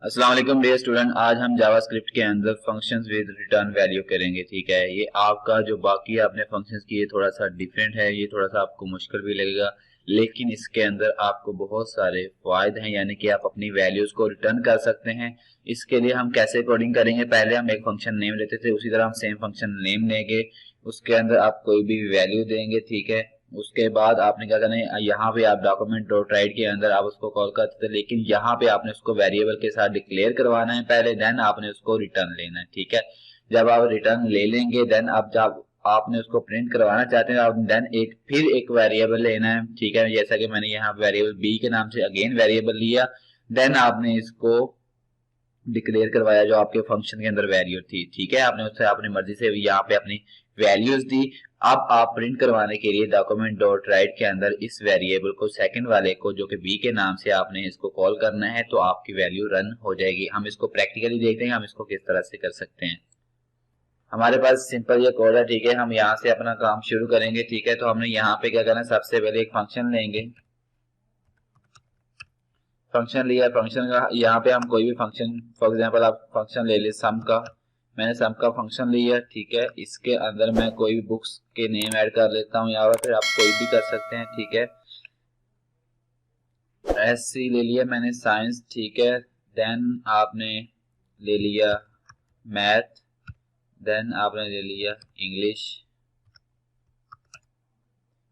अस्सलाम वालेकुम dear student. आज हम जावास्क्रिप्ट के अंदर फंक्शंस विद रिटर्न वैल्यू करेंगे। ठीक है, ये आपका जो बाकी आपने फंक्शंस किए थोड़ा सा डिफरेंट है, ये थोड़ा सा आपको मुश्किल भी लगेगा, लेकिन इसके अंदर आपको बहुत सारे फायदे हैं, यानी कि आप अपनी वैल्यूज को रिटर्न कर सकते हैं। इसके लिए हम कैसे कोडिंग करेंगे, पहले हम एक फंक्शन नेम लेते थे, उसी तरह हम सेम फंक्शन नेम लेंगे, उसके अंदर आप कोई भी वैल्यू देंगे। ठीक है, उसके बाद आपने क्या करना है, यहाँ पे आप डॉक्यूमेंट डॉट राइट के अंदर आप उसको कॉल करते थे, लेकिन यहाँ पे आपने उसको वेरिएबल के साथ डिक्लेयर करवाना है पहले, देन आपने उसको रिटर्न लेना है। ठीक है, जब आप रिटर्न ले लेंगे देन आप जब आपने उसको प्रिंट करवाना चाहते हैं, आप देन फिर एक वेरिएबल लेना है। ठीक है, जैसा कि मैंने यहाँ वेरिएबल बी के नाम से अगेन वेरिएबल लिया, देन आपने इसको डिक्लेयर करवाया जो आपके फंक्शन के अंदर वैल्यू थी। ठीक है, आपने उससे अपनी मर्जी से यहाँ पे अपनी वैल्यूज दी। अब आप प्रिंट करवाने के लिए डॉक्यूमेंट डॉट राइट के अंदर इस वेरिएबल को सेकंड वाले को जो कि बी के नाम से आपने इसको कॉल करना है, तो आपकी वैल्यू रन हो जाएगी। हम इसको प्रैक्टिकली देखते हैं हम इसको किस तरह से कर सकते हैं। हमारे पास सिंपल ये कोड है। ठीक है, हम यहाँ से अपना काम शुरू करेंगे। ठीक है, तो हमने यहाँ पे क्या करना है, सबसे पहले एक फंक्शन लेंगे। फंक्शन लिया, फंक्शन का यहाँ पे हम कोई भी फंक्शन, फॉर एग्जांपल आप फंक्शन ले ले सम का, मैंने सम का फंक्शन लिया। ठीक है, इसके अंदर मैं कोई भी बुक्स के नेम ऐड कर लेता हूँ, यहाँ पर आप कोई भी कर सकते हैं। ठीक है, एससी ले लिया मैंने साइंस। ठीक है, देन आपने ले लिया मैथ, देन आपने ले लिया इंग्लिश।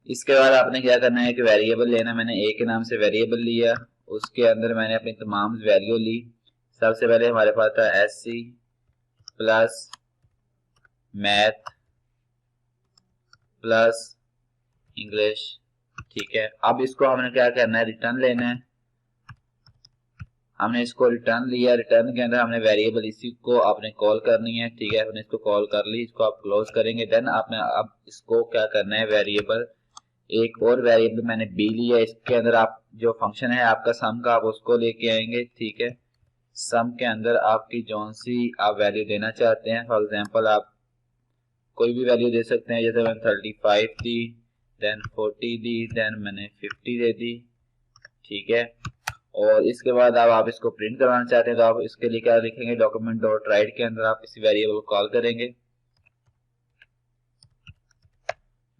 इसके बाद आपने क्या करना है कि वेरिएबल लेना, मैंने ए के नाम से वेरिएबल लिया, उसके अंदर मैंने अपनी तमाम वैल्यू ली। सबसे पहले हमारे पास था SC plus math plus English. ठीक है, अब इसको हमने क्या करना है, रिटर्न लेना है। हमने इसको रिटर्न लिया, रिटर्न के अंदर हमने वेरिएबल इसी को आपने कॉल करनी है। ठीक है, हमने इसको कॉल कर ली, इसको आप क्लोज करेंगे, देन आपने अब इसको क्या करना है, वेरिएबल एक और वेरिएबल मैंने बी लिया, इसके अंदर आप जो फंक्शन है आपका सम का, आप उसको लेके आएंगे। ठीक है, सम के अंदर आपकी जौन सी आप वैल्यू देना चाहते हैं, फॉर एग्जांपल आप कोई भी वैल्यू दे सकते हैं, जैसे मैंने 35 दी, देन 40 दी, देन मैंने 50 दे दी। ठीक है, और इसके बाद अब आप इसको प्रिंट करवाना चाहते हैं, तो आप इसके लिए क्या लिखेंगे, डॉक्यूमेंट डॉट राइट के अंदर आप इसी वेरिएबल को कॉल करेंगे,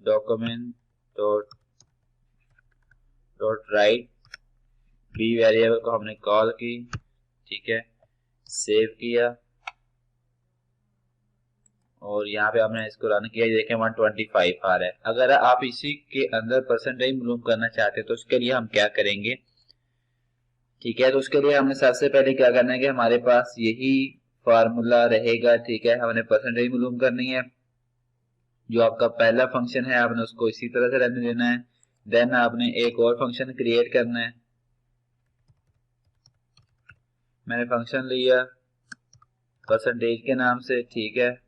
document dot dot write, B variable को हमने कॉल की। ठीक है, सेव किया और यहाँ पे आपने इसको रन किया, देखें 125 आ रहा है। अगर आप इसी के अंदर परसेंटेज मालूम करना चाहते हैं तो उसके लिए हम क्या करेंगे। ठीक है, तो उसके लिए हमने सबसे पहले क्या करना है कि हमारे पास यही फार्मूला रहेगा। ठीक है, हमने परसेंटेज मालूम करनी है, जो आपका पहला फंक्शन है आपने उसको इसी तरह से रहने देना है। देन आपने एक और फंक्शन क्रिएट करना है, मैंने फंक्शन लिया परसेंटेज के नाम से। ठीक है,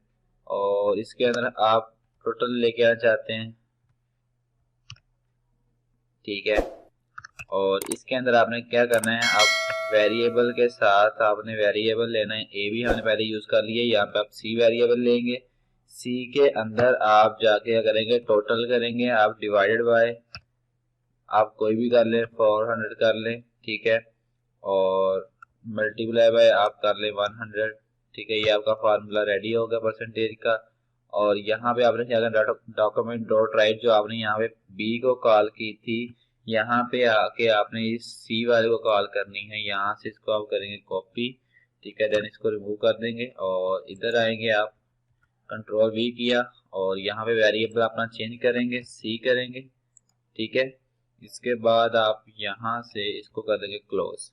और इसके अंदर आप टोटल लेके आना चाहते हैं। ठीक है, और इसके अंदर आपने क्या करना है, आप वेरिएबल के साथ आपने वेरिएबल लेना है, ए भी हमने पहले यूज कर लिया, यहाँ पे आप सी वेरिएबल लेंगे। सी के अंदर आप जाके क्या करेंगे, टोटल करेंगे, आप डिवाइडेड बाय आप कोई भी कर लें, 400 कर लें। ठीक है, और मल्टीप्लाई बाय आप कर लें 100। ठीक है, ये आपका फार्मूला रेडी होगा परसेंटेज का। और यहाँ पे आपने क्या करना, डॉक्यूमेंट डॉट राइट जो आपने यहाँ पे बी को कॉल की थी, यहाँ पे आके आपने इस सी वाले को कॉल करनी है, यहाँ से इसको आप करेंगे कॉपी। ठीक है, देन इसको रिमूव कर देंगे और इधर आएंगे, आप कंट्रोल वी किया और यहाँ पे वेरिएबल अपना चेंज करेंगे, सी करेंगे। ठीक है, इसके बाद आप यहाँ से इसको कर देंगे क्लोज।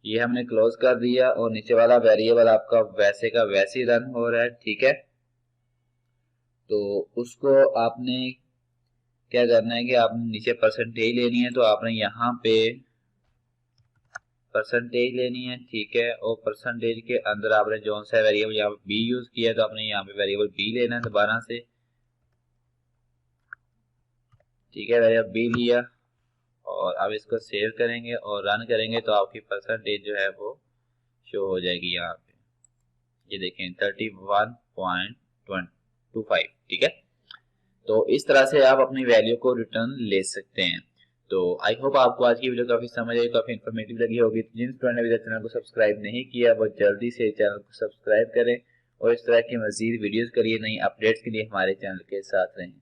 ये हमने क्लोज कर दिया और नीचे वाला वेरिएबल आपका वैसे का वैसे ही रन हो रहा है। ठीक है, तो उसको आपने क्या करना है कि आपने नीचे परसेंटेज लेनी है, तो आपने यहाँ पे परसेंटेज लेनी है। ठीक है, और परसेंटेज के अंदर आपने जो सा वेरिएबल यहाँ पे बी यूज किया, तो आपने यहाँ पे वेरिएबल बी लेना है दोबारा से। ठीक है, वेरिएबल बी लिया और अब इसको सेव करेंगे और रन करेंगे, तो आपकी परसेंटेज जो है वो शो हो जाएगी यहाँ पे, ये देखें 31.25। ठीक है, तो इस तरह से आप अपनी वैल्यू को रिटर्न ले सकते हैं। तो आई होप आपको आज की वीडियो काफी समझ आई, काफी इन्फॉर्मेटिव लगी होगी। जिन स्टूडेंट ने अभी तक चैनल को सब्सक्राइब नहीं किया वो जल्दी से चैनल को सब्सक्राइब करें और इस तरह की मजीद वीडियोस के लिए, नई अपडेट्स के लिए हमारे चैनल के साथ रहें।